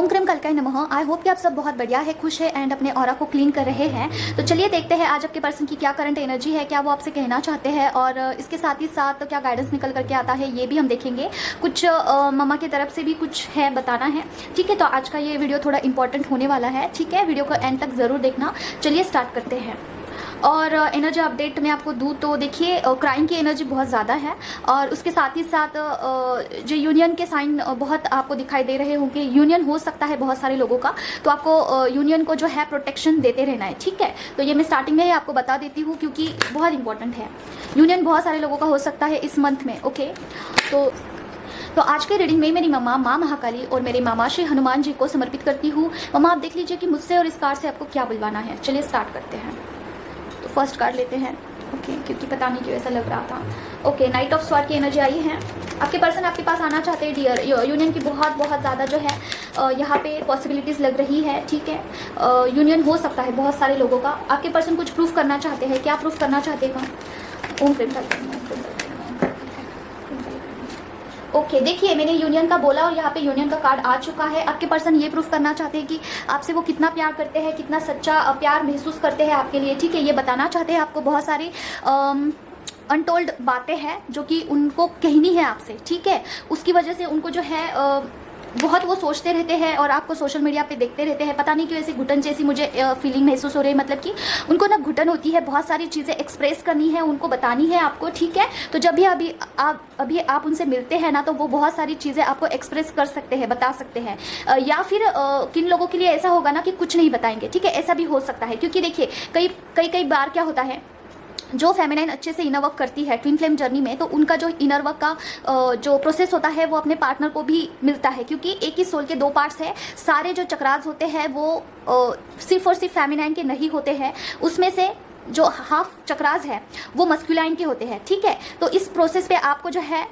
ओम cream कलकाई नमः। I hope कि आप सब बहुत बढ़िया है, खुश है एंड अपने ऑरा को क्लीन कर रहे हैं। तो चलिए देखते हैं आज आपके पर्सन की क्या करंट एनर्जी है, क्या वो आपसे कहना चाहते हैं और इसके साथ ही साथ क्या गाइडेंस निकल करके आता है ये भी हम देखेंगे। कुछ मम्मा की तरफ से भी कुछ है बताना है, ठीक है। तो आज का ये वीडियो थोड़ा इंपॉर्टेंट होने वाला है, ठीक है। वीडियो को एंड तक ज़रूर देखना। चलिए स्टार्ट करते हैं। और एनर्जी अपडेट में आपको दूँ तो देखिए क्राइम की एनर्जी बहुत ज़्यादा है और उसके साथ ही साथ जो यूनियन के साइन बहुत आपको दिखाई दे रहे होंगे। यूनियन हो सकता है बहुत सारे लोगों का, तो आपको यूनियन को जो है प्रोटेक्शन देते रहना है, ठीक है। तो ये मैं स्टार्टिंग में ही आपको बता देती हूँ क्योंकि बहुत इंपॉर्टेंट है। यूनियन बहुत सारे लोगों का हो सकता है इस मंथ में, ओके। तो आज के रीडिंग में मेरी मम्मा माँ महाकाली और मेरे मामा श्री हनुमान जी को समर्पित करती हूँ। मम्मा आप देख लीजिए कि मुझसे और इस कार्ड से आपको क्या बुलवाना है। चलिए स्टार्ट करते हैं। तो फर्स्ट कार्ड लेते हैं, ओके, क्योंकि पता नहीं क्यों ऐसा लग रहा था। ओके, नाइट ऑफ स्वॉर्ड की एनर्जी आई है। आपके पर्सन आपके पास आना चाहते हैं डियर। यूनियन की बहुत ज़्यादा जो है यहाँ पे पॉसिबिलिटीज़ लग रही है, ठीक है। यूनियन हो सकता है बहुत सारे लोगों का। आपके पर्सन कुछ प्रूफ करना चाहते हैं, क्या प्रूफ करना चाहते हैं? ओम प्रेम ओके, देखिए मैंने यूनियन का बोला और यहाँ पे यूनियन का कार्ड आ चुका है। आपके पर्सन ये प्रूफ करना चाहते हैं कि आपसे वो कितना प्यार करते हैं, कितना सच्चा प्यार महसूस करते हैं आपके लिए, ठीक है। ये बताना चाहते हैं आपको बहुत सारी अनटोल्ड बातें हैं जो कि उनको कहनी है आपसे, ठीक है। उसकी वजह से उनको जो है बहुत वो सोचते रहते हैं और आपको सोशल मीडिया पे देखते रहते हैं। पता नहीं क्यों ऐसी घुटन जैसी मुझे फीलिंग महसूस हो रही है, मतलब कि उनको ना घुटन होती है, बहुत सारी चीज़ें एक्सप्रेस करनी है, उनको बतानी है आपको, ठीक है। तो जब भी अभी आप उनसे मिलते हैं ना, तो वो बहुत सारी चीज़ें आपको एक्सप्रेस कर सकते हैं, बता सकते हैं। या फिर किन लोगों के लिए ऐसा होगा ना कि कुछ नहीं बताएंगे, ठीक है, ऐसा भी हो सकता है। क्योंकि देखिए कई बार क्या होता है, जो फेमिनाइन अच्छे से इनर वर्क करती है ट्विन फ्लेम जर्नी में, तो उनका जो इनर वर्क का जो प्रोसेस होता है वो अपने पार्टनर को भी मिलता है। क्योंकि एक ही सोल के दो पार्ट्स है। सारे जो चक्रास होते हैं वो सिर्फ और सिर्फ फेमिनाइन के नहीं होते हैं। उसमें से जो हाफ चक्रास है वो मस्कुलाइन के होते हैं, ठीक है। तो इस प्रोसेस पे आपको जो है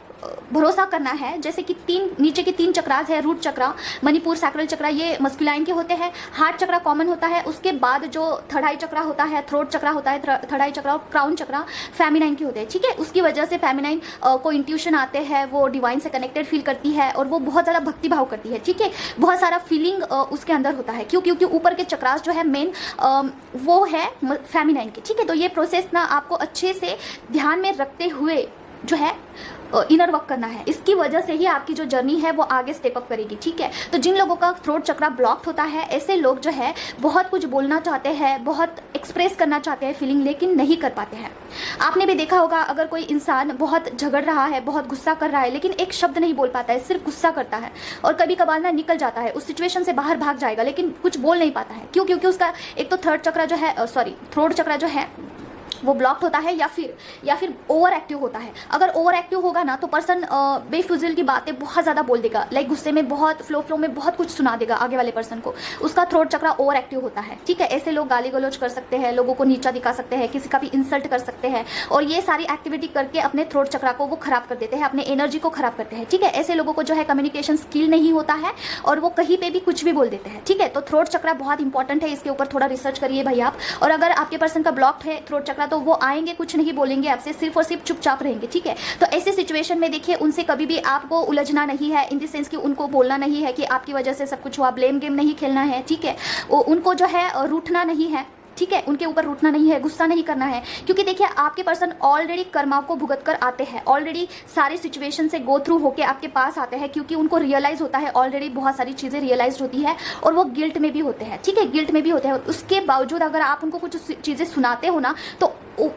भरोसा करना है। जैसे कि नीचे के 3 चक्रास है, रूट चक्रा, मणिपुर, सैक्रल चक्रा, ये मस्कुलाइन के होते हैं। हार्ट चक्रा कॉमन होता है। उसके बाद जो थर्ड आई चक्रा होता है, थ्रोट चक्रा होता है, थर्ड आई चक्रा और क्राउन चक्रा फेमिनाइन के होते हैं, ठीक है। उसकी वजह से फेमिनाइन को इंट्यूशन आते हैं, वो डिवाइन से कनेक्टेड फील करती है और वो बहुत ज़्यादा भक्ति भाव करती है, ठीक है। बहुत सारा फीलिंग उसके अंदर होता है। क्योंकि ऊपर के चक्रास जो है मेन वो है फेमिनाइन के, ठीक है। तो ये प्रोसेस ना आपको अच्छे से ध्यान में रखते हुए जो है इनर वर्क करना है। इसकी वजह से ही आपकी जो जर्नी है वो आगे स्टेप अप करेगी, ठीक है। तो जिन लोगों का थ्रोट चक्रा ब्लॉक्ड होता है, ऐसे लोग जो है बहुत कुछ बोलना चाहते हैं, बहुत एक्सप्रेस करना चाहते हैं फीलिंग, लेकिन नहीं कर पाते हैं। आपने भी देखा होगा, अगर कोई इंसान बहुत झगड़ रहा है, बहुत गुस्सा कर रहा है, लेकिन एक शब्द नहीं बोल पाता है, सिर्फ गुस्सा करता है और कभी कभार ना निकल जाता है, उस सिचुएशन से बाहर भाग जाएगा, लेकिन कुछ बोल नहीं पाता है। क्यों? क्योंकि उसका एक तो थर्ड चक्रा जो है थ्रोट चक्रा जो है वो ब्लॉक्ड होता है या फिर ओवर एक्टिव होता है। अगर ओवर एक्टिव होगा ना तो पर्सन बेफिजुल की बातें बहुत ज़्यादा बोल देगा, लाइक गुस्से में बहुत फ्लो में बहुत कुछ सुना देगा आगे वाले पर्सन को। उसका थ्रोट चक्रा ओवर एक्टिव होता है, ठीक है। ऐसे लोग गाली गलौज कर सकते हैं, लोगों को नीचा दिखा सकते हैं, किसी का भी इंसल्ट कर सकते हैं और ये सारी एक्टिविटी करके अपने थ्रोट चक्रा को वो खराब कर देते हैं, अपने एनर्जी को खराब करते हैं, ठीक है। ऐसे लोगों को जो है कम्युनिकेशन स्किल नहीं होता है और वो कहीं पर भी कुछ भी बोल देते हैं, ठीक है। तो थ्रोट चक्रा बहुत इंपॉर्टेंट है, इसके ऊपर थोड़ा रिसर्च करिए भाई आप। और अगर आपके पर्सन का ब्लॉक है थ्रोट चक्रा, तो वो आएंगे, कुछ नहीं बोलेंगे आपसे, सिर्फ और सिर्फ चुपचाप रहेंगे, ठीक है। तो ऐसे सिचुएशन में देखिए उनसे कभी भी आपको उलझना नहीं है, इन द सेंस कि उनको बोलना नहीं है कि आपकी वजह से सब कुछ हुआ, ब्लेम गेम नहीं खेलना है, ठीक है। उनको जो है रूठना नहीं है, ठीक है। उनके ऊपर रूठना नहीं है, गुस्सा नहीं करना है। क्योंकि देखिए आपके पर्सन ऑलरेडी कर्माओं को भुगत कर आते हैं, ऑलरेडी सारी सिचुएशन से गो थ्रू होके आपके पास आते हैं, क्योंकि उनको रियलाइज होता है, ऑलरेडी बहुत सारी चीज़ें रियलाइज होती है और वो गिल्ट में भी होते हैं, ठीक है, गिल्ट में भी होते हैं। उसके बावजूद अगर आप उनको कुछ चीज़ें सुनाते हो ना, तो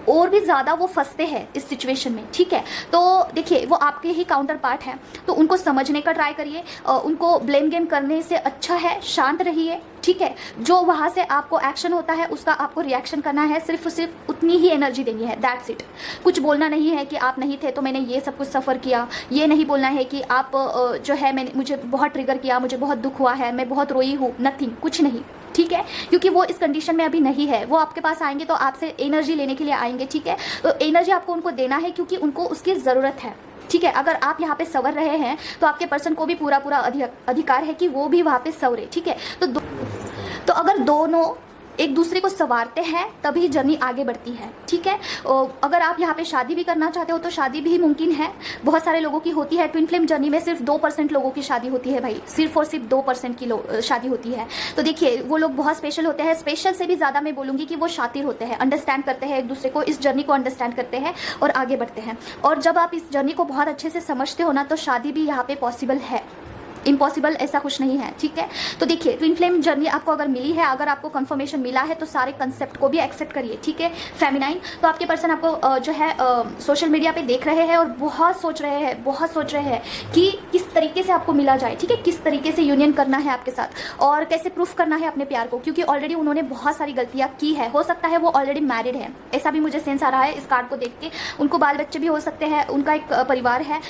और भी ज़्यादा वो फंसते हैं इस सिचुएशन में, ठीक है। तो देखिए वो आपके ही काउंटर पार्ट हैं, तो उनको समझने का ट्राई करिए। उनको ब्लेम गेम करने से अच्छा है शांत रहिए, ठीक है। जो वहाँ से आपको एक्शन होता है उसका आपको रिएक्शन करना है, सिर्फ उतनी ही एनर्जी देनी है, दैट्स इट। कुछ बोलना नहीं है कि आप नहीं थे तो मैंने ये सब कुछ सफ़र किया, ये नहीं बोलना है कि आप जो है मुझे बहुत ट्रिगर किया, मुझे बहुत दुख हुआ है, मैं बहुत रोई हूँ, नथिंग, कुछ नहीं, ठीक है। क्योंकि वो इस कंडीशन में अभी नहीं है। वो आपके पास आएंगे तो आपसे एनर्जी लेने के लिए आएंगे, ठीक है। तो एनर्जी आपको उनको देना है क्योंकि उनको उसकी ज़रूरत है, ठीक है। अगर आप यहाँ पे सवर रहे हैं तो आपके पर्सन को भी पूरा अधिकार है कि वो भी वहाँ पे सवरे, ठीक है। तो अगर दोनों एक दूसरे को संवारते हैं तभी जर्नी आगे बढ़ती है, ठीक है। अगर आप यहाँ पे शादी भी करना चाहते हो तो शादी भी मुमकिन है, बहुत सारे लोगों की होती है। ट्विन फ्लेम जर्नी में सिर्फ 2% लोगों की शादी होती है भाई, सिर्फ और सिर्फ 2% की शादी होती है। तो देखिए वो लोग बहुत स्पेशल होते हैं, स्पेशल से भी ज़्यादा मैं बोलूँगी कि वो शातिर होते हैं, अंडरस्टैंड करते हैं एक दूसरे को, इस जर्नी को अंडरस्टैंड करते हैं और आगे बढ़ते हैं। और जब आप इस जर्नी को बहुत अच्छे से समझते हो ना तो शादी भी यहाँ पे पॉसिबल है, इम्पॉसिबल ऐसा कुछ नहीं है, ठीक है। तो देखिए ट्विन फ्लेम जर्नी आपको अगर मिली है, अगर आपको कंफर्मेशन मिला है तो सारे कंसेप्ट को भी एक्सेप्ट करिए, ठीक है। फेमिनाइन, तो आपके पर्सन आपको जो है सोशल मीडिया पे देख रहे हैं और बहुत सोच रहे हैं कि किस तरीके से आपको मिला जाए, ठीक है, किस तरीके से यूनियन करना है आपके साथ और कैसे प्रूफ करना है अपने प्यार को, क्योंकि ऑलरेडी उन्होंने बहुत सारी गलतियाँ की है। हो सकता है वो ऑलरेडी मैरिड है, ऐसा भी मुझे सेंस आ रहा है इस कार्ड को देख के। उनको बाल बच्चे भी हो सकते हैं, उनका एक परिवार है,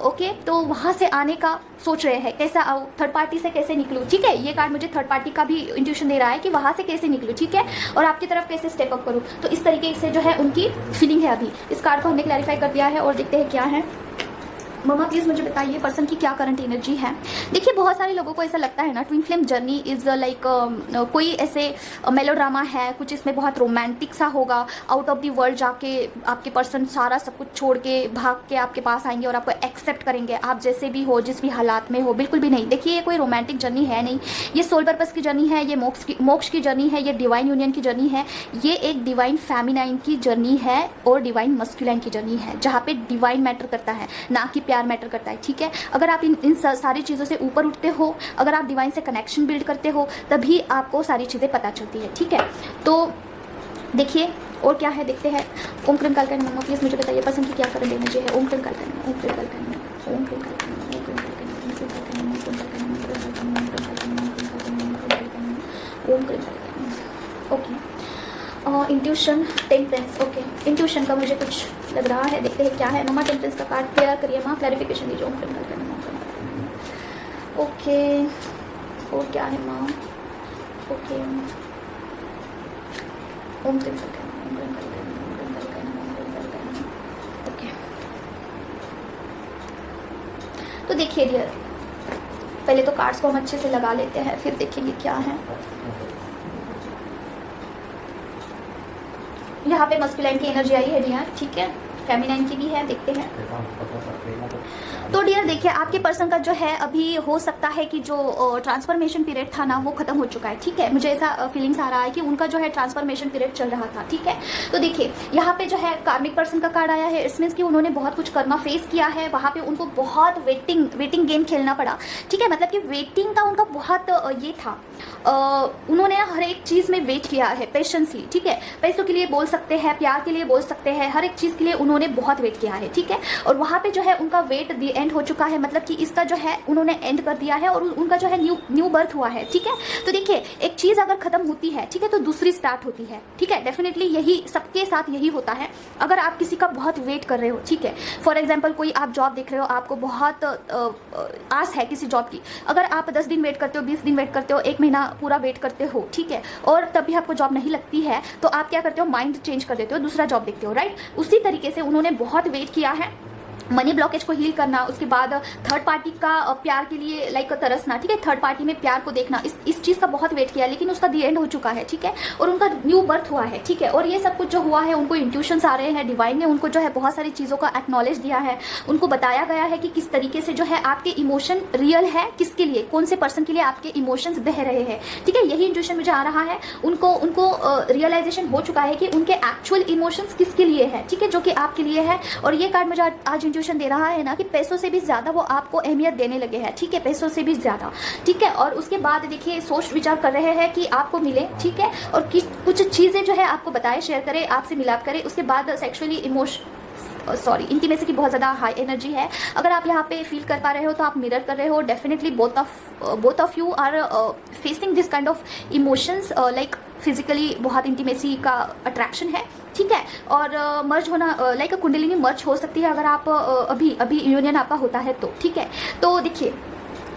ओके। तो वहाँ से आने का सोच रहे हैं, कैसा थर्ड पार्टी से कैसे निकलूँ, ठीक है। ये कार्ड मुझे थर्ड पार्टी का भी इंट्यूशन दे रहा है कि वहाँ से कैसे निकलूँ, ठीक है, और आपकी तरफ कैसे स्टेप अप करूँ। तो इस तरीके से जो है उनकी फीलिंग है अभी। इस कार्ड को हमने क्लैरिफाई कर दिया है और देखते हैं क्या है। मम्मा प्लीज़ मुझे बताइए पर्सन की क्या करंट एनर्जी है। देखिए बहुत सारे लोगों को ऐसा लगता है ना twin flame journey is like कोई ऐसे मेलोड्रामा है, कुछ इसमें बहुत रोमांटिक सा होगा। आउट ऑफ द वर्ल्ड जाके आपके पर्सन सारा सब कुछ छोड़ के भाग के आपके पास आएंगे और आपको एक्सेप्ट करेंगे, आप जैसे भी हो, जिस भी हालात में हो। बिल्कुल भी नहीं, देखिए ये कोई रोमांटिक जर्नी है नहीं, ये सोल पर्पस की जर्नी है, ये मोक्ष की जर्नी है, ये डिवाइन यूनियन की जर्नी है, ये एक डिवाइन फेमिनाइन की जर्नी है और डिवाइन मस्कुलाइन की जर्नी है, जहाँ पे डिवाइन मैटर करता है ना कि प्यार मैटर करता है, ठीक है। अगर आप इन सारी चीज़ों से ऊपर उठते हो, अगर आप डिवाइन से कनेक्शन बिल्ड करते हो, तभी आपको सारी चीज़ें पता चलती है, ठीक है। तो देखिए और क्या है, देखते हैं। ओम क्रीम काल करना, प्लीज़ मुझे बताइए पर्सन की क्या करंट एनर्जी है। ओम क्रीम काल करना, ओम क्रीम काल करना, ओम क्रीम काल करना, ओम क्रीम काल करना, ओम क्रीम काल करना, ओम क्रीम काल करना, ओम क्रीम काल करना, ओम क्रीम काल करना, ओम क्रीम काल करना। Okay, intuition temperance, okay. Intuition का मुझे कुछ लग रहा है, देखते हैं क्या है। मम्मा टेम्परेंस का कार्ड क्लियर करिए माँ, क्लैरिफिकेशन दीजिए। ओम क्रीम काल करना, ओके। और क्या है माँ, ओके। ओम क्रीम काल करना, ओम क्रीम काल करना, ओम क्रीम काल करना, ओम क्रीम काल करना, ओके। तो देखिए डियर, पहले तो कार्ड्स को हम अच्छे से लगा लेते हैं, फिर देखेंगे क्या है। यहाँ पे मस्कुलाइन की एनर्जी आई है डियर, ठीक है, फेमिनाइन की भी है, देखते हैं। तो डियर देखिए आपके पर्सन का जो है अभी हो सकता है कि जो ट्रांसफॉर्मेशन पीरियड था ना वो खत्म हो चुका है, ठीक है। मुझे ऐसा फीलिंग्स आ रहा है कि उनका जो है ट्रांसफॉर्मेशन पीरियड चल रहा था, ठीक है। तो देखिए यहाँ पे जो है कार्मिक पर्सन का कार्ड आया है, इट्स मीन्स कि उन्होंने बहुत कुछ कर्मा फेस किया है, वहाँ पे उनको बहुत वेटिंग गेम खेलना पड़ा, ठीक है। मतलब कि वेटिंग का उनका बहुत ये था, उन्होंने हर एक चीज़ में वेट किया है पेशेंसली, ठीक है। पैसों के लिए बोल सकते हैं, प्यार के लिए बोल सकते हैं, हर एक चीज़ के लिए उन्होंने बहुत वेट किया है, ठीक है। और वहाँ पे जो है उनका वेट एंड हो चुका है, मतलब कि इसका जो है उन्होंने एंड कर दिया है और उनका जो है न्यू बर्थ हुआ है, ठीक है। तो देखिए एक चीज़ अगर खत्म होती है, ठीक है, तो दूसरी स्टार्ट होती है, ठीक है। डेफिनेटली यही सबके साथ यही होता है। अगर आप किसी का बहुत वेट कर रहे हो, ठीक है, फॉर एग्जाम्पल कोई आप जॉब देख रहे हो, आपको बहुत आस है किसी जॉब की, अगर आप 10 दिन वेट करते हो, 20 दिन वेट करते हो, 1 महीना पूरा वेट करते हो, ठीक है, और तब भी आपको जॉब नहीं लगती है, तो आप क्या करते हो, माइंड चेंज कर देते हो, दूसरा जॉब देखते हो, राइट। उसी तरीके से उन्होंने बहुत वेट किया है, मनी ब्लॉकेज को हील करना, उसके बाद थर्ड पार्टी का प्यार के लिए लाइक तरसना, ठीक है, थर्ड पार्टी में प्यार को देखना, इस चीज़ का बहुत वेट किया, लेकिन उसका दी एंड हो चुका है, ठीक है, और उनका न्यू बर्थ हुआ है, ठीक है। और ये सब कुछ जो हुआ है, उनको इंट्यूशंस आ रहे हैं, डिवाइन ने उनको जो है बहुत सारी चीज़ों का एक्नॉलेज दिया है, उनको बताया गया है कि किस तरीके से जो है आपके इमोशन रियल है, किसके लिए, कौन से पर्सन के लिए आपके इमोशंस बह रहे हैं, ठीक है। यही इंट्यूशन मुझे आ रहा है, उनको रियलाइजेशन हो चुका है कि उनके एक्चुअल इमोशंस किसके लिए है, ठीक है, जो कि आपके लिए है। और ये कार्ड मुझे आज इंट्यूशन दे रहा है ना कि पैसों से भी ज़्यादा वो आपको अहमियत देने लगे हैं, ठीक है, पैसों से भी ज़्यादा, ठीक है। और उसके बाद देखिए सोच विचार कर रहे हैं कि आपको मिले, ठीक है, और कुछ चीज़ें जो है आपको बताए, शेयर करे, आपसे मिलाप करे। उसके बाद सेक्सुअली इंटीमेसी की बहुत ज़्यादा हाई एनर्जी है। अगर आप यहाँ पे फील कर पा रहे हो तो आप मिरर कर रहे हो। Definitely both of you are facing this kind of emotions, like physically बहुत इंटीमेसी का अट्रैक्शन है, ठीक है। और मर्ज होना लाइक कुंडलिनी मर्ज हो सकती है अगर आप अभी यूनियन आपका होता है तो, ठीक है। तो देखिए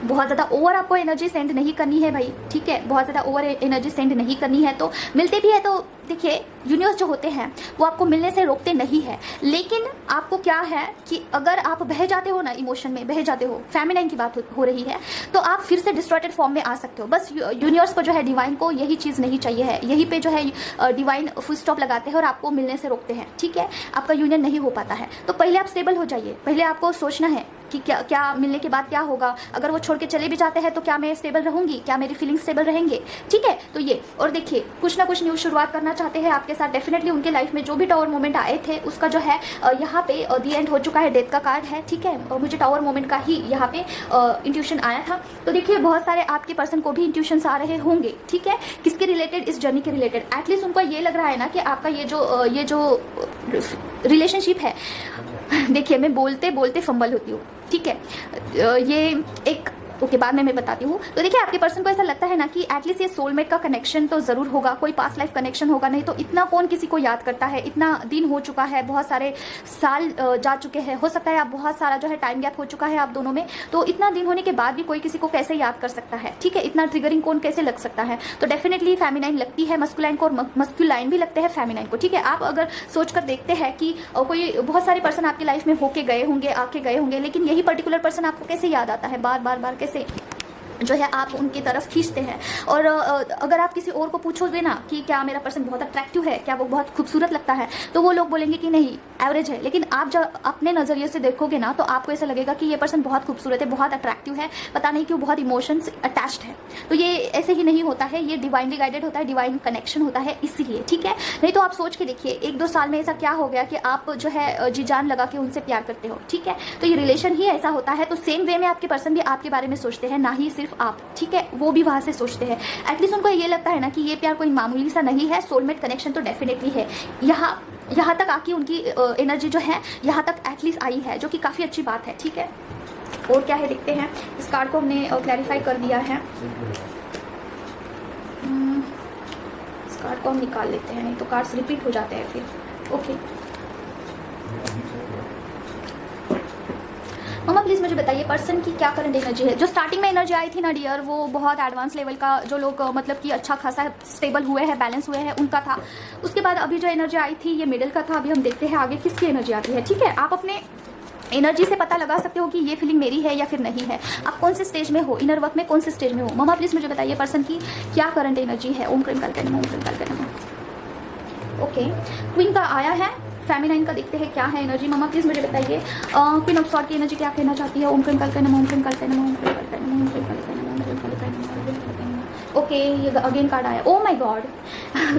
बहुत ज़्यादा ओवर आपको एनर्जी सेंड नहीं करनी है भाई, ठीक है, बहुत ज़्यादा ओवर एनर्जी सेंड नहीं करनी है। तो मिलते भी है तो देखिए यूनिवर्स जो होते हैं वो आपको मिलने से रोकते नहीं है, लेकिन आपको क्या है कि अगर आप बह जाते हो ना, इमोशन में बह जाते हो, फेमिनाइन की बात हो रही है, तो आप फिर से डिस्टॉर्टेड फॉर्म में आ सकते हो। बस यूनिवर्स को जो है, डिवाइन को यही चीज़ नहीं चाहिए है, यहीं पे जो है डिवाइन फुल स्टॉप लगाते हैं और आपको मिलने से रोकते हैं, ठीक है, आपका यूनियन नहीं हो पाता है। तो पहले आप स्टेबल हो जाइए, पहले आपको सोचना है कि क्या मिलने के बाद क्या होगा, अगर वो छोड़ के चले भी जाते हैं तो क्या मैं स्टेबल रहूंगी, क्या मेरी फीलिंग्स स्टेबल रहेंगे, ठीक है। तो ये, और देखिए कुछ ना कुछ न्यू शुरुआत करना चाहते हैं आपके साथ, डेफिनेटली उनके लाइफ में जो भी टावर मोमेंट आए थे उसका जो है यहाँ पे दी एंड हो चुका है, डेथ का कार्ड है, ठीक है। और मुझे टावर मोमेंट का ही यहाँ पे इंट्यूशन आया था। तो देखिए बहुत सारे आपके पर्सन को भी इंट्यूशंस आ रहे होंगे, ठीक है, किसके रिलेटेड, इस जर्नी के रिलेटेड। एटलीस्ट उनको ये लग रहा है ना कि आपका ये जो रिलेशनशिप है, देखिए मैं बोलते बोलते फंबल होती हूँ, ठीक है, ये एक ओके बाद में मैं बताती हूँ। तो देखिए आपके पर्सन को ऐसा लगता है ना कि एटलीस्ट ये सोलमेट का कनेक्शन तो ज़रूर होगा, कोई पास्ट लाइफ कनेक्शन होगा, नहीं तो इतना कौन किसी को याद करता है, इतना दिन हो चुका है, बहुत सारे साल जा चुके हैं, हो सकता है आप बहुत सारा जो है टाइम गैप हो चुका है आप दोनों में, तो इतना दिन होने के बाद भी कोई किसी को कैसे याद कर सकता है, ठीक है, इतना ट्रिगरिंग कौन कैसे लग सकता है। तो डेफिनेटली फेमिनाइन लगती है मस्कुलाइन को, और मस्कुलाइन भी लगते हैं फेमिनाइन को, ठीक है। आप अगर सोच कर देखते हैं कि कोई बहुत सारे पर्सन आपकी लाइफ में होके गए होंगे, आके गए होंगे, लेकिन यही पर्टिकुलर पर्सन आपको कैसे याद आता है, बार बार कैसे जो है आप उनकी तरफ खींचते हैं। और अगर आप किसी और को पूछोगे ना कि क्या मेरा पर्सन बहुत अट्रैक्टिव है, क्या वो बहुत खूबसूरत लगता है, तो वो लोग बोलेंगे कि नहीं एवरेज है। लेकिन आप जब अपने नज़रिए से देखोगे ना तो आपको ऐसा लगेगा कि ये पर्सन बहुत खूबसूरत है, बहुत अट्रैक्टिव है, पता नहीं क्यों बहुत इमोशंस अटैच्ड है। तो ये ऐसे ही नहीं होता है, ये डिवाइनली गाइडेड होता है, डिवाइन कनेक्शन होता है इसीलिए, ठीक है। नहीं तो आप सोच के देखिए 1-2 साल में ऐसा क्या हो गया कि आप जो है जी जान लगा के उनसे प्यार करते हो, ठीक है। तो ये रिलेशन ही ऐसा होता है। तो सेम वे में आपके पर्सन भी आपके बारे में सोचते हैं, ना ही सिर्फ आप, ठीक है, वो भी वहां से सोचते हैं। एटलीस्ट उनको ये लगता है ना कि ये प्यार कोई मामूली सा नहीं है, सोलमेट कनेक्शन तो डेफिनेटली है। यहाँ तक आके उनकी एनर्जी जो है यहाँ तक एटलीस्ट आई है, जो कि काफ़ी अच्छी बात है, ठीक है। और क्या है देखते हैं, इस कार्ड को हमने क्लैरिफाई कर दिया है, इस कार्ड को हम निकाल लेते हैं, नहीं तो कार्ड्स रिपीट हो जाते हैं फिर। ओके मम्मा प्लीज़ मुझे बताइए पर्सन की क्या करंट एनर्जी है। जो स्टार्टिंग में एनर्जी आई थी ना डियर, वो बहुत एडवांस लेवल का, जो लोग मतलब कि अच्छा खासा स्टेबल हुए हैं, बैलेंस हुए हैं, उनका था। उसके बाद अभी जो एनर्जी आई थी ये मिडिल का था। अभी हम देखते हैं आगे किसकी एनर्जी आती है, ठीक है। आप अपने एनर्जी से पता लगा सकते हो कि ये फीलिंग मेरी है या फिर नहीं है, आप कौन से स्टेज में हो, इनर वर्क में कौन से स्टेज में हो। मम्मा प्लीज़ मुझे बताइए पर्सन की क्या करंट एनर्जी है। ओम क्रीम करके नमो, ओम क्रीम करके नमो। ओके क्वीन का आया है, फेमिनाइन का देखते हैं क्या है एनर्जी। मम्मा प्लीज़ मुझे बताइए क्वीन ऑफ सॉर्ड की एनर्जी क्या कहना चाहती है। ओम क्रीम करके नमो, ओम क्रीम करके नमो, ओम क्रीम करके नमो, ओम क्रीम करके नमो, ओम क्रीम करके नमो। ओके ये अगेन कार्ड आया, ओ माय गॉड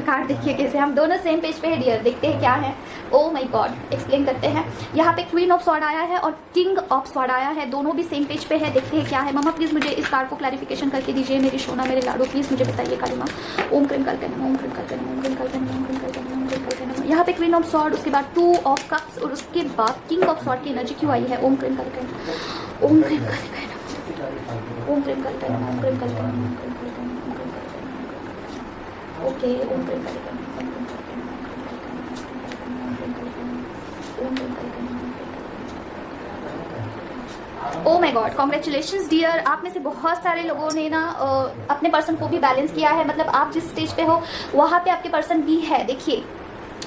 कार्ड देखिए कैसे, हम दोनों सेम पेज पे है डियर। देखते हैं क्या है, ओ माय गॉड एक्सप्लेन करते हैं। यहाँ पे क्वीन ऑफ सॉर्ड आया है और किंग ऑफ सॉर्ड आया है, दोनों भी सेम पेज पे है। देखते हैं क्या है। मम्मा प्लीज़ मुझे इस कार्ड को क्लैरिफिकेशन करके दीजिए, मेरी सोना मेरे लाडो, प्लीज़ मुझे बताइए काली माँ। ओम क्रीम करके नमो, ओम क्रीम करके नमो, ओम क्रीम करके नमो, ओम क्रीम करके नमो, ओम क्रीम करके नमो। यहाँ पे क्वीन ऑफ सॉर्ड, उसके बाद 2 ऑफ कप्स और उसके बाद किंग ऑफ सॉर्ड की एनर्जी क्यों आई है। ओम क्रीम करके नमो, ओम क्रीम करके नमो, ओम क्रीम करके नमो, ओम क्रीम करके नमो, ओम क्रीम करके नमो, ओम क्रीम करके नमो। ओके ओम क्रीम करके नमो, ओम क्रीम करके नमो, ओम क्रीम करके नमो, ओम क्रीम करके नमो। Oh my god congratulations dear, आप में से बहुत सारे लोगों ने ना अपने पर्सन को भी बैलेंस किया है। मतलब आप जिस स्टेज पे हो वहाँ पे आपके पर्सन भी है। देखिए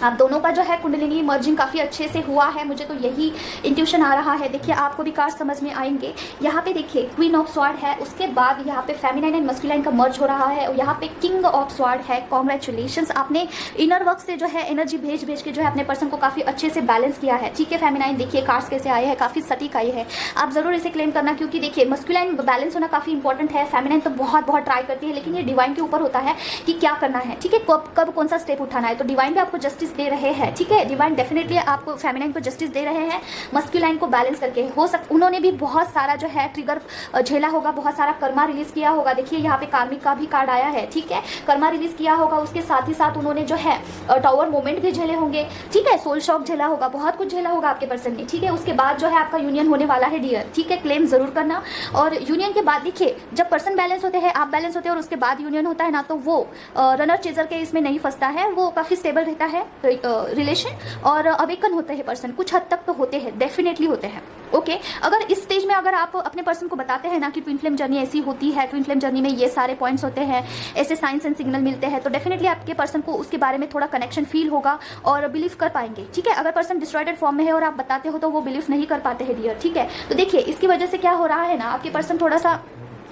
आप दोनों का जो है कुंडलिनी मर्जिंग काफ़ी अच्छे से हुआ है, मुझे तो यही इंट्यूशन आ रहा है। देखिए आपको भी कार्ड समझ में आएंगे। यहाँ पे देखिए क्वीन ऑफ स्वॉर्ड है, उसके बाद यहाँ पे फेमिनाइन एंड मस्कुलाइन का मर्ज हो रहा है, और यहाँ पे किंग ऑफ स्वॉर्ड है। कॉन्ग्रेचुलेशंस, आपने इनर वर्क से जो है एनर्जी भेज के जो है अपने पर्सन को काफ़ी अच्छे से बैलेंस किया है, ठीक है। फेमिनाइन देखिए कार्ड्स कैसे आए हैं, काफ़ी सटीक आए हैं। आप ज़रूर इसे क्लेम करना, क्योंकि देखिए मस्कुलाइन बैलेंस होना काफ़ी इंपॉर्टेंट है। फेमिनाइन तो बहुत ट्राई करती है, लेकिन ये डिवाइन के ऊपर होता है कि क्या करना है, ठीक है, कब कौन सा स्टेप उठाना है। तो डिवाइन भी आपको जस्टिस दे रहे हैं, ठीक है। डिवाइन डेफिनेटली आपको फेमिनाइन को जस्टिस दे रहे हैं, मस्कुलाइन को बैलेंस करके। हो सकता उन्होंने भी बहुत सारा जो है ट्रिगर झेला होगा, बहुत सारा कर्मा रिलीज किया होगा। देखिए यहाँ पे कार्मिक का भी कार्ड आया है, ठीक है। कर्मा रिलीज किया होगा, उसके साथ ही साथ उन्होंने जो है टावर मोमेंट भी झेले होंगे, ठीक है। सोल शॉक झेला होगा, बहुत कुछ झेला होगा आपके पर्सन ने, ठीक है। उसके बाद जो है आपका यूनियन होने वाला है डियर, ठीक है। क्लेम जरूर करना। और यूनियन के बाद देखिए जब पर्सन बैलेंस होते हैं, आप बैलेंस होते हैं और उसके बाद यूनियन होता है ना, तो वो रनर चेजर के इसमें नहीं फंसता है, वो काफी स्टेबल रहता है रिलेशन, और अवेकन होते हैं पर्सन, कुछ हद तक तो होते हैं, डेफिनेटली होते हैं। ओके अगर इस स्टेज में अगर आप अपने पर्सन को बताते हैं ना कि ट्विन फ्लेम जर्नी ऐसी होती है, ट्विन फ्लेम जर्नी में ये सारे पॉइंट्स होते हैं, ऐसे साइंस एंड सिग्नल मिलते हैं, तो डेफिनेटली आपके पर्सन को उसके बारे में थोड़ा कनेक्शन फील होगा और बिलीव कर पाएंगे। ठीक है, अगर पर्सन डिस्ट्रॉयडेड फॉर्म में है और आप बताते हो तो वो बिलीव नहीं कर पाते हैं डियर। ठीक है, तो देखिए इसकी वजह से क्या हो रहा है ना, आपके पर्सन थोड़ा सा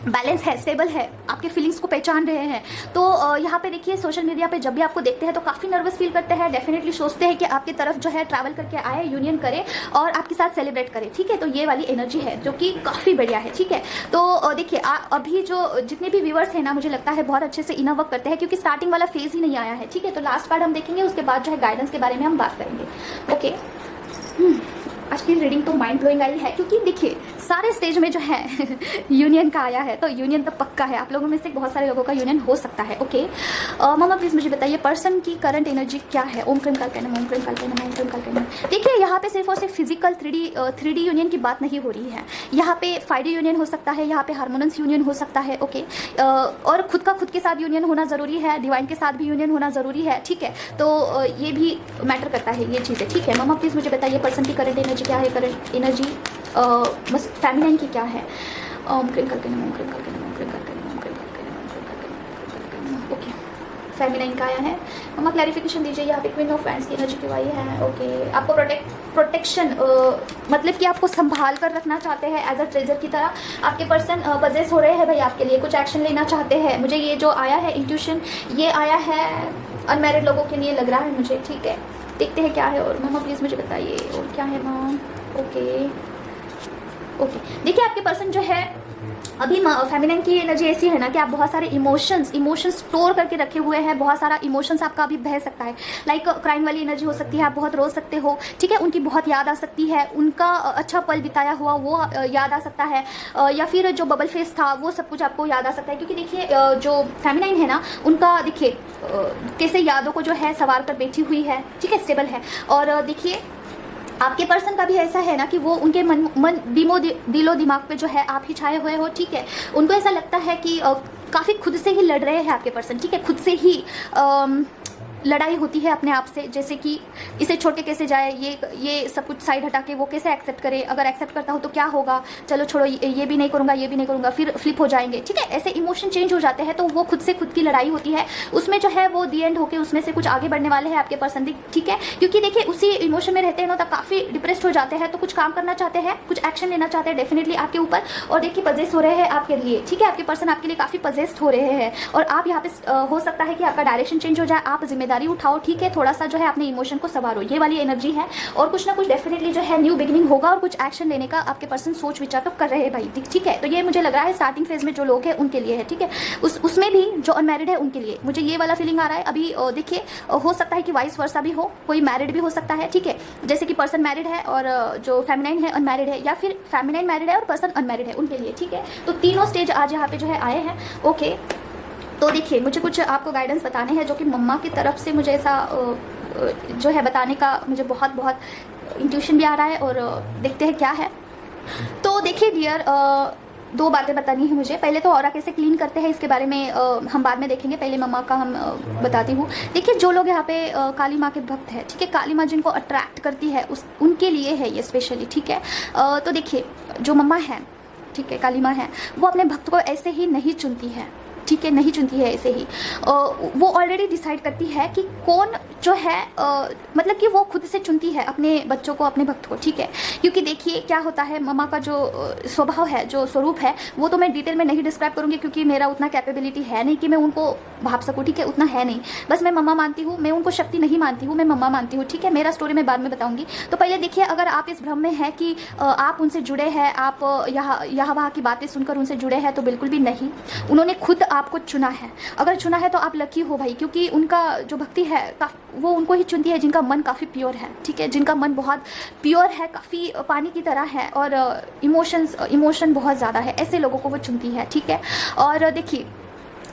बैलेंस है, स्टेबल है, आपके फीलिंग्स को पहचान रहे हैं। तो यहाँ पे देखिए सोशल मीडिया पे जब भी आपको देखते हैं तो काफ़ी नर्वस फील करते हैं, डेफिनेटली सोचते हैं कि आपकी तरफ जो है ट्रैवल करके आए, यूनियन करे और आपके साथ सेलिब्रेट करे। ठीक है, तो ये वाली एनर्जी है जो कि काफ़ी बढ़िया है। ठीक है, तो देखिए अभी जो जितने भी व्यूअर्स हैं ना, मुझे लगता है बहुत अच्छे से इनर वर्क करते हैं, क्योंकि स्टार्टिंग वाला फेज ही नहीं आया है। ठीक है, तो लास्ट पार्ट हम देखेंगे, उसके बाद जो है गाइडेंस के बारे में हम बात करेंगे। ओके, आज की रीडिंग तो माइंड ब्लोइंग आई है, क्योंकि देखिए सारे स्टेज में जो है यूनियन का आया है, तो यूनियन तो पक्का है। आप लोगों में से बहुत सारे लोगों का यूनियन हो सकता है। ओके मामा प्लीज मुझे बताइए पर्सन की करंट एनर्जी क्या है। ओम क्रीम कल्पना, ओम क्रीम कल्पना, ओम क्रीम कल्पना। देखिए यहाँ पे सिर्फ और सिर्फ फिजिकल 3D यूनियन की बात नहीं हो रही है, यहाँ पे 5D यूनियन हो सकता है, यहाँ पे हार्मोनस यूनियन हो सकता है। ओके और खुद का खुद के साथ यूनियन होना जरूरी है, डिवाइन के साथ भी यूनियन होना जरूरी है। ठीक है, तो ये भी मैटर करता है ये चीज़ें। ठीक है, मामा प्लीज मुझे बताइए पर्सन की करंट एनर्जी क्या है, करंट एनर्जी बस फेमिनाइन की क्या है। ओम क्रीम करके ओम क्रीम करके ओम क्रीम करके ओम क्रीम करके ओम क्रीम करके। ओके फेमिनाइन का आया है, मम्मा क्लैरिफिकेशन दीजिए यहाँ पे क्वीन ऑफ फ्रेंड्स की एनर्जी क्यों आई है। ओके आपको प्रोटेक्शन मतलब कि आपको संभाल कर रखना चाहते हैं एज अ ट्रेजर की तरह। आपके पर्सन पजेस हो रहे हैं भाई आपके लिए, कुछ एक्शन लेना चाहते हैं। मुझे ये जो आया है इंट्यूशन, ये आया है अनमैरिड लोगों के लिए लग रहा है मुझे। ठीक है, देखते हैं क्या है। और मम्मा प्लीज़ मुझे बताइए और क्या है मैम। ओके देखिए आपके पर्सन जो है अभी फेमिनिन की एनर्जी ऐसी है ना कि आप बहुत सारे इमोशंस स्टोर करके रखे हुए हैं, बहुत सारा इमोशंस आपका अभी बह सकता है। लाइक क्राइम वाली एनर्जी हो सकती है, आप बहुत रो सकते हो। ठीक है, उनकी बहुत याद आ सकती है, उनका अच्छा पल बिताया हुआ वो याद आ सकता है, या फिर जो बबल फेस था वो सब कुछ आपको याद आ सकता है। क्योंकि देखिए जो फेमिनाइन है ना उनका देखिए कैसे यादों को जो है सवार कर बैठी हुई है। ठीक है, स्टेबल है। और देखिए आपके पर्सन का भी ऐसा है ना कि वो उनके मन दिलो दिमाग पे जो है आप ही छाए हुए हो। ठीक है, उनको ऐसा लगता है कि काफ़ी खुद से ही लड़ रहे हैं आपके पर्सन। ठीक है, खुद से ही लड़ाई होती है अपने आप से, जैसे कि इसे छोड़ के कैसे जाए, ये सब कुछ साइड हटा के वो कैसे एक्सेप्ट करे, अगर एक्सेप्ट करता हो तो क्या होगा, चलो छोड़ो ये भी नहीं करूँगा, ये भी नहीं करूँगा, फिर फ्लिप हो जाएंगे। ठीक है, ऐसे इमोशन चेंज हो जाते हैं, तो वो खुद से खुद की लड़ाई होती है। उसमें जो है वो दी एंड होके उसमें से कुछ आगे बढ़ने वाले हैं आपके पर्सन। ठीक है, क्योंकि देखिए उसी इमोशन में रहते हैं ना तो काफ़ी डिप्रेस्ड हो जाते हैं, तो कुछ काम करना चाहते हैं, कुछ एक्शन लेना चाहते हैं डेफिनेटली आपके ऊपर। और देखिए पजेस्ट हो रहे हैं आपके लिए। ठीक है, आपके पर्सन आपके लिए काफ़ी पजेस्ट हो रहे हैं और आप यहाँ पे हो सकता है कि आपका डायरेक्शन चेंज हो जाए, आप जिम्मेदारी उठाओ। ठीक है, थोड़ा सा जो है अपने इमोशन को संवारो, ये वाली एनर्जी है। और कुछ ना कुछ डेफिनेटली जो है न्यू बिगिनिंग होगा और कुछ एक्शन लेने का आपके पर्सन सोच विचार तो कर रहे हैं भाई। ठीक है, तो ये मुझे लग रहा है स्टार्टिंग फेज में जो लोग हैं उनके लिए है। ठीक है, उसमें भी जो अनमैरिड है उनके लिए मुझे ये वाला फीलिंग आ रहा है। अभी देखिए हो सकता है कि वाइस वर्सा भी हो, कोई मैरिड भी हो सकता है। ठीक है, जैसे कि पर्सन मैरिड है और जो फेमिनाइन है अनमैरिड है, या फिर फेमिनाइन मैरिड है और पर्सन अनमैरिड है उनके लिए। ठीक है, तो तीनों स्टेज आज यहाँ पे जो है आए हैं। ओके, तो देखिए मुझे कुछ आपको गाइडेंस बताने हैं जो कि मम्मा की तरफ से मुझे ऐसा जो है बताने का मुझे बहुत बहुत इंट्यूशन भी आ रहा है, और देखते हैं क्या है। तो देखिए डियर, दो बातें बतानी है मुझे। पहले तो ऑरा कैसे क्लीन करते हैं इसके बारे में हम बाद में देखेंगे, पहले मम्मा का हम बताती हूँ। देखिए जो लोग यहाँ पे काली माँ के भक्त हैं, ठीक है, काली माँ जिनको अट्रैक्ट करती है उनके लिए है ये स्पेशली। ठीक है, तो देखिए जो मम्मा है, ठीक है, काली माँ है, वो अपने भक्त को ऐसे ही नहीं चुनती है। ठीक है, नहीं चुनती है ऐसे ही, वो ऑलरेडी डिसाइड करती है कि कौन जो है मतलब कि वो खुद से चुनती है अपने बच्चों को, अपने भक्त को। ठीक है, क्योंकि देखिए क्या होता है, मम्मा का जो स्वभाव है, जो स्वरूप है, वो तो मैं डिटेल में नहीं डिस्क्राइब करूँगी क्योंकि मेरा उतना कैपेबिलिटी है नहीं कि मैं उनको भाप सकूँ। ठीक है, उतना है नहीं, बस मैं मम्मा मानती हूँ, मैं उनको शक्ति नहीं मानती हूँ, मैं मम्मा मानती हूँ। ठीक है, मेरा स्टोरी मैं बाद में बताऊँगी। तो पहले देखिए, अगर आप इस भ्रम में हैं कि आप उनसे जुड़े हैं, आप यहाँ वहाँ की बातें सुनकर उनसे जुड़े हैं, तो बिल्कुल भी नहीं। उन्होंने खुद आपको चुना है। अगर चुना है तो आप लकी हो भाई, क्योंकि उनका जो भक्ति है वो उनको ही चुनती है जिनका मन काफ़ी प्योर है। ठीक है, जिनका मन बहुत प्योर है, काफ़ी पानी की तरह है और इमोशन बहुत ज़्यादा है, ऐसे लोगों को वो चुनती है। ठीक है, और देखिए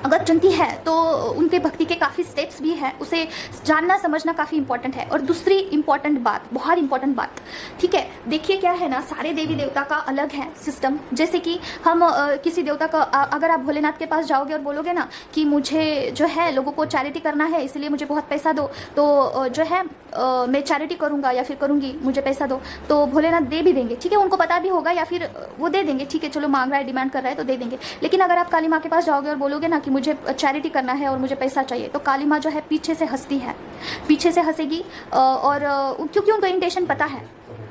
अगर चुनती है तो उनके भक्ति के काफ़ी स्टेप्स भी हैं, उसे जानना समझना काफ़ी इंपॉर्टेंट है। और दूसरी इंपॉर्टेंट बात, बहुत इंपॉर्टेंट बात, ठीक है, देखिए क्या है ना, सारे देवी देवता का अलग है सिस्टम। जैसे कि हम किसी देवता का अगर आप भोलेनाथ के पास जाओगे और बोलोगे ना कि मुझे जो है लोगों को चैरिटी करना है, इसलिए मुझे बहुत पैसा दो, तो जो है मैं चैरिटी करूँगा या फिर करूँगी, मुझे पैसा दो, तो भोलेनाथ दे भी देंगे, ठीक है, उनको पता भी होगा, या फिर वो दे देंगे, ठीक है, चलो मांग रहा है, डिमांड कर रहा है तो दे देंगे। लेकिन अगर आप काली माँ के पास जाओगे और बोलोगे ना कि मुझे चैरिटी करना है और मुझे पैसा चाहिए, तो काली माँ जो है पीछे से हंसती है, पीछे से हंसेगी, और क्योंकि उनको इंटेंशन पता है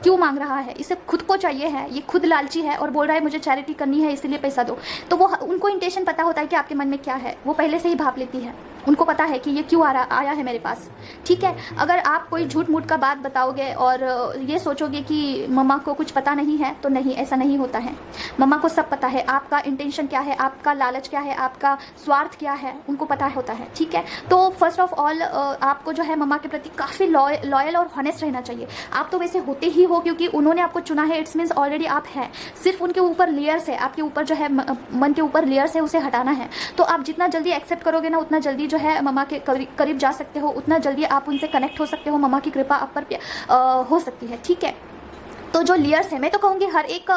क्यों मांग रहा है, इसे खुद को चाहिए है, ये खुद लालची है और बोल रहा है मुझे चैरिटी करनी है इसलिए पैसा दो। तो वो उनको इंटेंशन पता होता है कि आपके मन में क्या है, वो पहले से ही भाप लेती है, उनको पता है कि ये क्यों आया है मेरे पास, ठीक है। अगर आप कोई झूठ मूठ का बात बताओगे और ये सोचोगे कि मम्मा को कुछ पता नहीं है, तो नहीं, ऐसा नहीं होता है। मम्मा को सब पता है, आपका इंटेंशन क्या है, आपका लालच क्या है, आपका स्वार्थ क्या है, उनको पता होता है, ठीक है। तो फर्स्ट ऑफ ऑल आपको जो है मम्मा के प्रति काफ़ी लॉयल और हॉनेस्ट रहना चाहिए। आप तो वैसे होते ही हो क्योंकि उन्होंने आपको चुना है, इट्स मीन्स ऑलरेडी आप हैं। सिर्फ उनके ऊपर लेयर्स है, आपके ऊपर जो है मन के ऊपर लेयर्स है, उसे हटाना है। तो आप जितना जल्दी एक्सेप्ट करोगे ना, उतना जल्दी जो है मम्मा के करीब जा सकते हो, उतना जल्दी आप उनसे कनेक्ट हो सकते हो, मम्मा की कृपा आप पर हो सकती है, ठीक है। तो जो लेयर्स है, मैं तो कहूँगी हर एक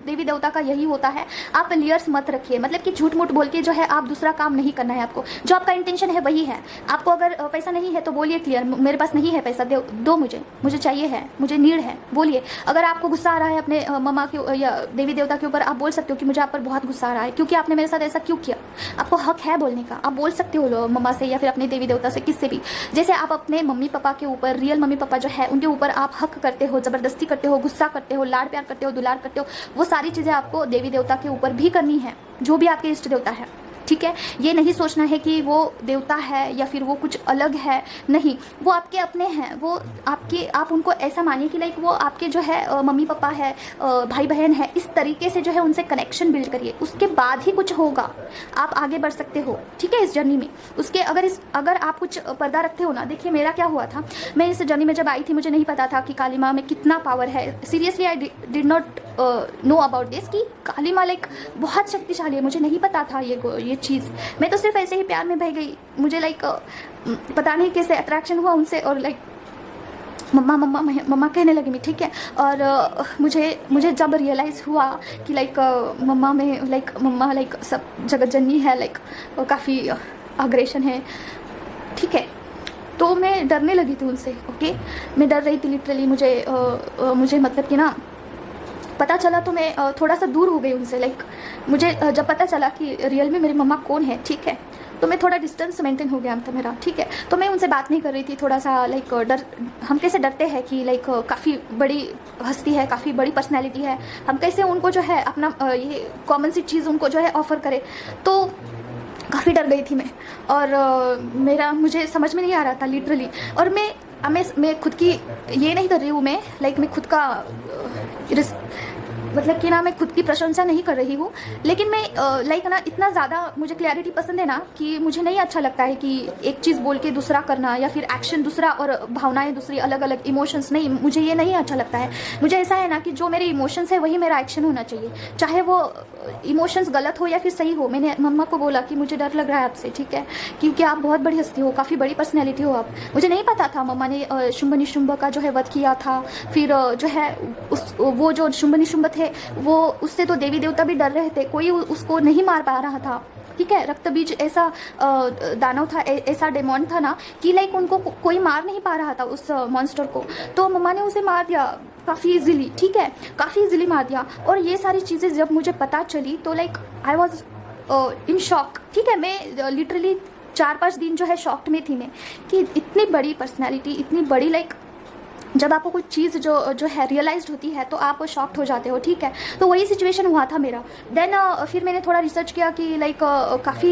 देवी देवता का यही होता है, आप लेयर्स मत रखिए, मतलब कि झूठ मूठ बोल के जो है आप दूसरा काम नहीं करना है आपको, जो आपका इंटेंशन है वही है। आपको अगर पैसा नहीं है तो बोलिए क्लियर, मेरे पास नहीं है पैसा, दो मुझे चाहिए है, मुझे नीड है, बोलिए। अगर आपको गुस्सा आ रहा है अपने मम्मा के या देवी देवता के ऊपर, आप बोल सकते हो कि मुझे आप पर बहुत गुस्सा आ रहा है, क्योंकि आपने मेरे साथ ऐसा क्यों किया, आपको हक है बोलने का, आप बोल सकते हो मम्मा से या फिर अपने देवी देवता से, किससे भी। जैसे आप अपने मम्मी पापा के ऊपर, रियल मम्मी पापा जो है उनके ऊपर आप हक करते हो, ज़बरदस्ती करते हो, गुस्सा करते हो, लाड प्यार करते हो, दुलार करते हो, वो सारी चीज़ें आपको देवी देवता के ऊपर भी करनी है, जो भी आपके इष्ट देवता है, ठीक है। ये नहीं सोचना है कि वो देवता है या फिर वो कुछ अलग है, नहीं, वो आपके अपने हैं, वो आपके, आप उनको ऐसा मानिए कि लाइक वो आपके जो है मम्मी पापा है, भाई बहन है, इस तरीके से जो है उनसे कनेक्शन बिल्ड करिए, उसके बाद ही कुछ होगा, आप आगे बढ़ सकते हो, ठीक है, इस जर्नी में। उसके अगर आप कुछ पर्दा रखते हो ना, देखिए मेरा क्या हुआ था, मैं इस जर्नी में जब आई थी मुझे नहीं पता था कि काली माँ में कितना पावर है, seriously I did not know about this कि काली माँ लाइक बहुत शक्तिशाली है, मुझे नहीं पता था ये चीज़। मैं तो सिर्फ ऐसे ही प्यार में बह गई, मुझे लाइक पता नहीं कैसे अट्रैक्शन हुआ उनसे, और लाइक मम्मा मम्मा मम्मा कहने लगी मैं, ठीक है। और मुझे जब रियलाइज़ हुआ कि लाइक मम्मा में मम्मा सब जगत जननी है, लाइक काफ़ी अग्रेशन है, ठीक है, तो मैं डरने लगी थी उनसे, ओके, मैं डर रही थी लिटरली। मुझे मतलब कि ना पता चला तो मैं थोड़ा सा दूर हो गई उनसे, लाइक मुझे जब पता चला कि रियल में मेरी मम्मा कौन है, ठीक है, तो मैं थोड़ा डिस्टेंस मेंटेन हो गया था मेरा, ठीक है। तो मैं उनसे बात नहीं कर रही थी, थोड़ा सा लाइक हम कैसे डरते हैं कि लाइक काफ़ी बड़ी हस्ती है, काफ़ी बड़ी पर्सनैलिटी है, हम कैसे उनको जो है अपना ये कॉमन सी चीज़ उनको जो है ऑफ़र करें, तो काफ़ी डर गई थी मैं। और मुझे समझ में नहीं आ रहा था लिटरली, और मैं खुद की ये नहीं कर रही हूँ, मैं खुद का मतलब कि ना मैं खुद की प्रशंसा नहीं कर रही हूँ, लेकिन मैं ना इतना ज़्यादा मुझे क्लैरिटी पसंद है ना कि मुझे नहीं अच्छा लगता है कि एक चीज़ बोल के दूसरा करना या फिर एक्शन दूसरा और भावनाएं दूसरी, अलग अलग इमोशंस नहीं, मुझे ये नहीं अच्छा लगता है। मुझे ऐसा है ना कि जो मेरे इमोशंस है वही मेरा एक्शन होना चाहिए, चाहे वो इमोशंस गलत हो या फिर सही हो। मैंने मम्मा को बोला कि मुझे डर लग रहा है आपसे, ठीक है, क्योंकि आप बहुत बड़ी हस्ती हो, काफ़ी बड़ी पर्सनैलिटी हो आप। मुझे नहीं पता था मम्मा ने शुंभ निशुंभ का जो है वध किया था, फिर जो है वो जो शुंभ निशुंभ थे वो उससे तो देवी देवता भी डर रहे थे, कोई उसको नहीं मार पा रहा था, ठीक है। रक्त बीज ऐसा दानव था, ऐसा डेमोन था ना कि लाइक उनको कोई मार नहीं पा रहा था उस मॉन्स्टर को, तो मम्मा ने उसे मार दिया काफ़ी इजीली, ठीक है, काफ़ी इजीली मार दिया। और ये सारी चीज़ें जब मुझे पता चली तो like I was in shock, ठीक है। मैं लिटरली 4-5 दिन जो है शॉक्ड में थी मैं कि इतनी बड़ी पर्सनैलिटी, इतनी बड़ी लाइक जब आपको कोई चीज़ जो है रियलाइज्ड होती है तो आप शॉक्ड हो जाते हो, ठीक है। तो वही सिचुएशन हुआ था मेरा। देन फिर मैंने थोड़ा रिसर्च किया कि लाइक काफ़ी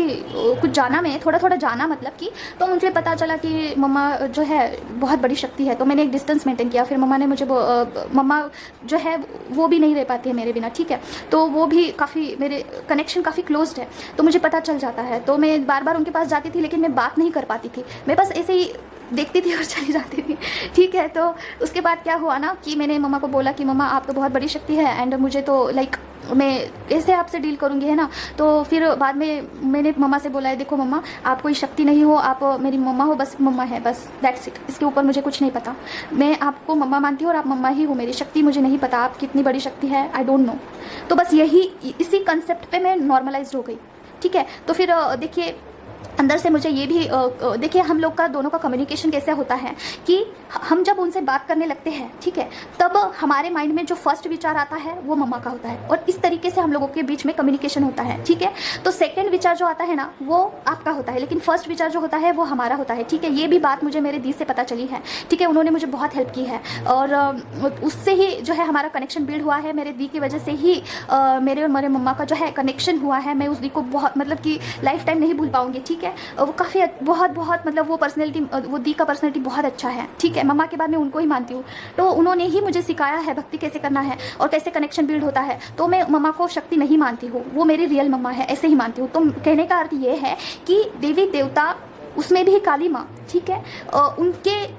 कुछ जाना, मैं थोड़ा जाना मतलब कि, तो मुझे पता चला कि मम्मा जो है बहुत बड़ी शक्ति है, तो मैंने एक डिस्टेंस मेंटेन किया। फिर मम्मा ने मुझे मम्मा जो है वो भी नहीं रह पाती है मेरे बिना, ठीक है, तो वो भी काफ़ी मेरे कनेक्शन काफ़ी क्लोज्ड है, तो मुझे पता चल जाता है। तो मैं बार बार उनके पास जाती थी लेकिन मैं बात नहीं कर पाती थी, मैं बस ऐसे ही देखती थी और चली जाती थी, ठीक है। तो उसके बाद क्या हुआ ना कि मैंने मम्मा को बोला कि मम्मा आप तो बहुत बड़ी शक्ति है एंड मुझे तो लाइक मैं कैसे आपसे डील करूँगी, है ना। तो फिर बाद में मैंने मम्मा से बोला है देखो मम्मा आप कोई शक्ति नहीं हो, आप मेरी मम्मा हो, बस मम्मा है, बस दैट्स इट, इसके ऊपर मुझे कुछ नहीं पता। मैं आपको मम्मा मानती हूँ और आप मम्मा ही हो, मेरी शक्ति मुझे नहीं पता आप कितनी बड़ी शक्ति है, आई डोंट नो। तो बस यही इसी कंसेप्ट पे मैं नॉर्मलाइज हो गई, ठीक है। तो फिर देखिए अंदर से मुझे ये भी देखिए हम लोग का दोनों का कम्युनिकेशन कैसे होता है कि हम जब उनसे बात करने लगते हैं, ठीक है, तब हमारे माइंड में जो फर्स्ट विचार आता है वो मम्मा का होता है और इस तरीके से हम लोगों के बीच में कम्युनिकेशन होता है, ठीक है। तो सेकंड विचार जो आता है ना वो आपका होता है, लेकिन फर्स्ट विचार जो होता है वो हमारा होता है, ठीक है। ये भी बात मुझे मेरे दी से पता चली है, ठीक है। उन्होंने मुझे बहुत हेल्प की है और उससे ही जो है हमारा कनेक्शन बिल्ड हुआ है। मेरे दी की वजह से ही मेरे और मेरे मम्मा का जो है कनेक्शन हुआ है। मैं उस दी को बहुत मतलब कि लाइफ टाइम नहीं भूल पाऊंगी, ठीक है। वो काफ़ी बहुत मतलब वो पर्सनैलिटी, वो दी का पर्सनैलिटी बहुत अच्छा है, ठीक है। मम्मा के बाद मैं उनको ही मानती हूँ, तो उन्होंने ही मुझे सिखाया है भक्ति कैसे करना है और कैसे कनेक्शन बिल्ड होता है। तो मैं मम्मा को शक्ति नहीं मानती हूँ, वो मेरी रियल मम्मा है, ऐसे ही मानती हूँ। तो कहने का अर्थ ये है कि देवी देवता उसमें भी काली माँ, ठीक है,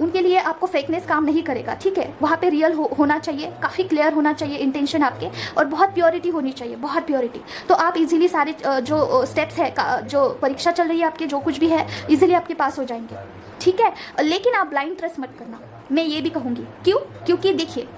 उनके लिए आपको फेकनेस काम नहीं करेगा, ठीक है। वहाँ पे रियल होना चाहिए, काफ़ी क्लियर होना चाहिए इंटेंशन आपके और बहुत प्योरिटी होनी चाहिए, बहुत प्योरिटी। तो आप इजीली सारे जो स्टेप्स है, जो परीक्षा चल रही है आपके, जो कुछ भी है, इजीली आपके पास हो जाएंगे, ठीक है। लेकिन आप ब्लाइंड ट्रस्ट मत करना, मैं ये भी कहूँगी। क्यों? क्योंकि देखिए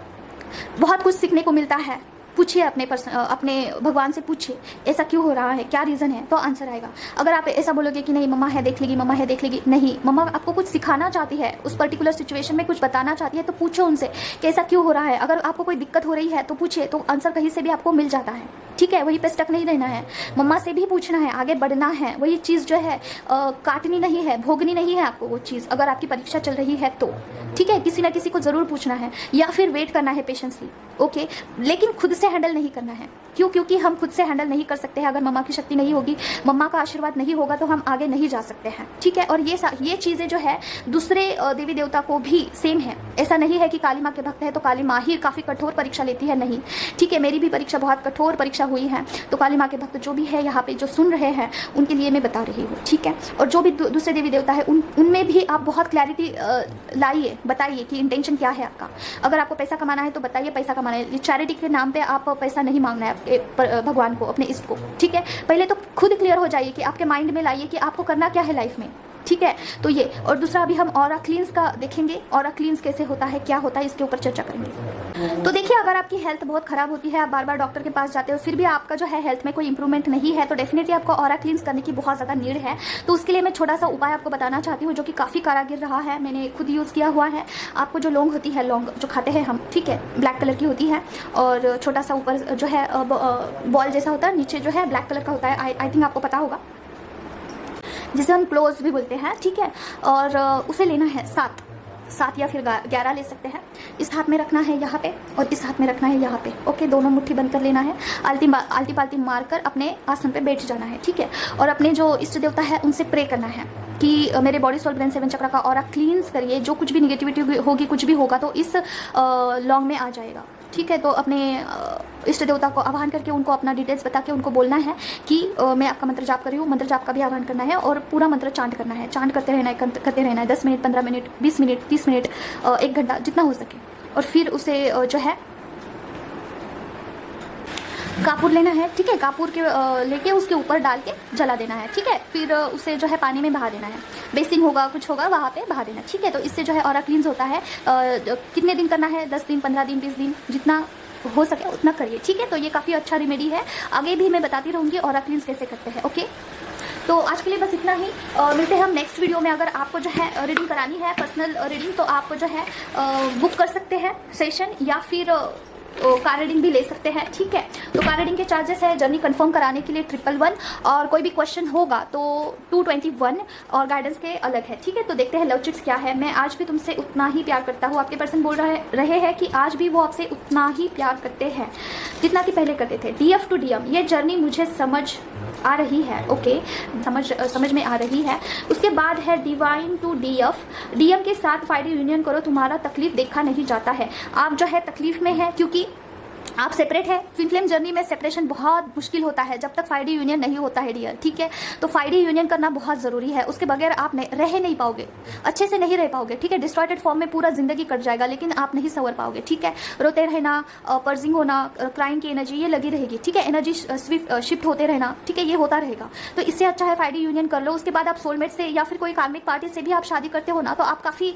बहुत कुछ सीखने को मिलता है। पूछिए अपने भगवान से पूछिए ऐसा क्यों हो रहा है, क्या रीज़न है, तो आंसर आएगा। अगर आप ऐसा बोलोगे कि नहीं मम्मा है देख लेगी, मम्मा है देख लेगी, नहीं, मम्मा आपको कुछ सिखाना चाहती है, उस पर्टिकुलर सिचुएशन में कुछ बताना चाहती है, तो पूछो उनसे कि ऐसा क्यों हो रहा है। अगर आपको कोई दिक्कत हो रही है तो पूछिए, तो आंसर कहीं से भी आपको मिल जाता है, ठीक है। वहीं पे स्टक नहीं रहना है, मम्मा से भी पूछना है, आगे बढ़ना है। वही चीज़ जो है काटनी नहीं है, भोगनी नहीं है आपको वो चीज़। अगर आपकी परीक्षा चल रही है तो ठीक है, किसी ना किसी को ज़रूर पूछना है या फिर वेट करना है पेशेंसली, ओके। लेकिन खुद से हैंडल नहीं करना है। क्यों? क्योंकि हम खुद से हैंडल नहीं कर सकते हैं। अगर मम्मा की शक्ति नहीं होगी, मम्मा का आशीर्वाद नहीं होगा तो हम आगे नहीं जा सकते हैं, ठीक है। और ये चीज़ें जो है दूसरे देवी देवता को भी सेम है। ऐसा नहीं है कि काली माँ के भक्त है तो काली माँ ही काफ़ी कठोर परीक्षा लेती है, नहीं, ठीक है। मेरी भी परीक्षा बहुत कठोर परीक्षा हुई है, तो काली माँ के भक्त जो भी है यहाँ पे जो सुन रहे हैं उनके लिए मैं बता रही हूँ, ठीक है। और जो भी दूसरे देवी देवता है उनमें भी आप बहुत क्लैरिटी लाइए, बताइए कि इंटेंशन क्या है आपका। अगर आपको पैसा कमाना है तो बताइए पैसा कमाना है, चैरिटी के नाम पे आप पैसा नहीं मांगना है भगवान को, अपने इष्ट को, ठीक है। पहले तो खुद क्लियर हो जाइए कि आपके माइंड में लाइए कि आपको करना क्या है लाइफ में, ठीक है। तो ये, और दूसरा अभी हम ऑरा क्लींस का देखेंगे, ऑरा क्लींस कैसे होता है, क्या होता है, इसके ऊपर चर्चा करेंगे। तो देखिए अगर आपकी हेल्थ बहुत खराब होती है, आप बार बार डॉक्टर के पास जाते हो, फिर भी आपका जो है हेल्थ में कोई इंप्रूवमेंट नहीं है, तो डेफिनेटली आपको ऑरा क्लींस करने की बहुत ज़्यादा नीड है। तो उसके लिए मैं छोटा सा उपाय आपको बताना चाहती हूँ जो कि काफ़ी कारागिर रहा है, मैंने खुद यूज़ किया हुआ है। आपको जो लौंग होती है, लौंग जो खाते हैं हम, ठीक है, ब्लैक कलर की होती है और छोटा सा ऊपर जो है बॉल जैसा होता है, नीचे जो है ब्लैक कलर का होता है, आई थिंक आपको पता होगा, जिसे हम क्लोज भी बोलते हैं, ठीक है। और उसे लेना है 7 या फिर 11 ले सकते हैं। इस हाथ में रखना है यहाँ पे और इस हाथ में रखना है यहाँ पे, ओके। दोनों मुट्ठी बंद कर लेना है, आलती पालती मारकर अपने आसन पे बैठ जाना है, ठीक है। और अपने जो इष्ट देवता है उनसे प्रे करना है कि मेरे बॉडी सोल ब्रेन 7 चक्र का ऑरा क्लींस करिए, जो कुछ भी निगेटिविटी होगी, कुछ भी होगा तो इस लौंग में आ जाएगा, ठीक है। तो अपने इष्ट देवता को आह्वान करके उनको अपना डिटेल्स बता के उनको बोलना है कि मैं आपका मंत्र जाप कर रही हूँ। मंत्र जाप का भी आह्वान करना है और पूरा मंत्र चांट करना है, चांट करते रहना है 10 मिनट, 15 मिनट, 20 मिनट, 30 मिनट, 1 घंटा, जितना हो सके। और फिर उसे जो है कापूर लेना है, ठीक है। कापूर के लेके उसके ऊपर डाल के जला देना है, ठीक है। फिर उसे जो है पानी में बहा देना है, बेसिंग होगा कुछ होगा वहाँ पे बहा देना, ठीक है। तो इससे जो है ऑरा क्लींस होता है। कितने दिन करना है? 10 दिन, 15 दिन, 20 दिन, जितना हो सके उतना करिए, ठीक है। तो ये काफ़ी अच्छा रेमेडी है, आगे भी मैं बताती रहूँगी ऑरा क्लींस कैसे करते हैं, ओके। तो आज के लिए बस इतना ही, मिलते हैं हम नेक्स्ट वीडियो में। अगर आपको जो है रीडिंग करानी है, पर्सनल रीडिंग, तो आप जो है बुक कर सकते हैं सेशन, या फिर कार रीडिंग भी ले सकते हैं, ठीक है। तो कार रीडिंग के चार्जेस है जर्नी कंफर्म कराने के लिए 111, और कोई भी क्वेश्चन होगा तो 221, और गाइडेंस के अलग है, ठीक है। तो देखते हैं लव चिट्स क्या है। मैं आज भी तुमसे उतना ही प्यार करता हूँ, आपके पर्सन बोल रहे हैं कि आज भी वो आपसे उतना ही प्यार करते हैं जितना कि पहले करते थे। DF to DM, ये जर्नी मुझे समझ आ रही है, ओके, समझ में आ रही है। उसके बाद है डिवाइन टू DF, DM के साथ फाइनल यूनियन करो, तुम्हारा तकलीफ देखा नहीं जाता है। आप जो है तकलीफ में है क्योंकि आप सेपरेट है। ट्विन फ्लेम जर्नी में सेपरेशन बहुत मुश्किल होता है जब तक 5D यूनियन नहीं होता है डियर, ठीक है। तो 5D यूनियन करना बहुत ज़रूरी है, उसके बगैर आप रह नहीं पाओगे, अच्छे से नहीं रह पाओगे, ठीक है। डिस्टॉर्टेड फॉर्म में पूरा जिंदगी कट जाएगा, लेकिन आप नहीं संवर पाओगे, ठीक है। रोते रहना, पर्जिंग होना, क्राइम की एनर्जी ये लगी रहेगी, ठीक है। एनर्जी शिफ्ट होते रहना, ठीक है, ये होता रहेगा। तो इससे अच्छा है 5D यूनियन कर लो। उसके बाद आप सोलमेट से या फिर कोई कार्मिक पार्टी से भी आप शादी करते हो ना, तो आप काफ़ी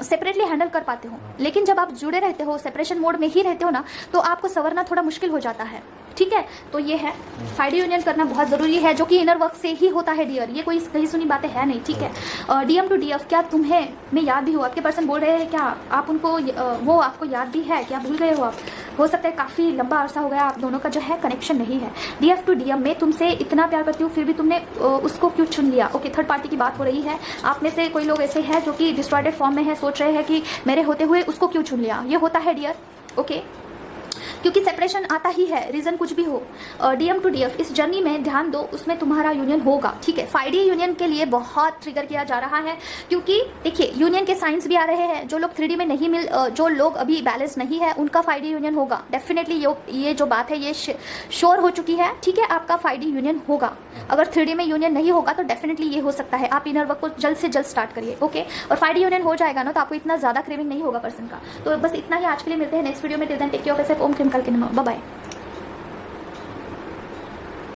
सेपरेटली हैंडल कर पाते हो। लेकिन जब आप जुड़े रहते हो, सेपरेशन मोड में ही रहते हो ना, तो आपको संवरना थोड़ा मुश्किल हो जाता है, ठीक है। तो ये है 5D यूनियन करना बहुत ज़रूरी है, जो कि इनर वर्क से ही होता है डियर, ये कोई कहीं सुनी बातें है नहीं, ठीक है। DM to DF, क्या तुम्हें मैं याद भी हूँ? आपके पर्सन बोल रहे हैं क्या आप उनको वो आपको याद भी है क्या? भूल गए हो आप? हो सकता है काफ़ी लंबा अरसा हो गया आप दोनों का जो है कनेक्शन नहीं है। DF to DM, मैं तुमसे इतना प्यार करती हूँ फिर भी तुमने उसको क्यों चुन लिया? ओके, थर्ड पार्टी की बात हो रही है। आप में से कोई लोग ऐसे हैं जो कि डिस्टॉर्टेड फॉर्म में है, सोच रहे हैं कि मेरे होते हुए उसको क्यों चुन लिया। ये होता है डियर, ओके, क्योंकि सेपरेशन आता ही है, रीजन कुछ भी हो। DM to DF, इस जर्नी में ध्यान दो, उसमें तुम्हारा यूनियन होगा, ठीक है। 5D यूनियन के लिए बहुत ट्रिगर किया जा रहा है, क्योंकि देखिए यूनियन के साइंस भी आ रहे हैं। जो लोग 3D में नहीं जो लोग अभी बैलेंस नहीं है, उनका 5D यूनियन होगा डेफिनेटली। ये जो बात है ये श्योर हो चुकी है, ठीक है। आपका 5D यूनियन होगा। अगर 3D में यूनियन नहीं होगा तो डेफिनेटली ये हो सकता है। आप इनर वर्क को जल्द से जल्द स्टार्ट करिए, ओके। और 5D यूनियन हो जाएगा ना, तो आपको इतना ज़्यादा क्रेविंग नहीं होगा पर्सन का। तो बस इतना ही आज के लिए, मिलते हैं नेक्स्ट वीडियो में। Till then take care of yourself. ओम क्रीम कल के नमः, बाय बाय।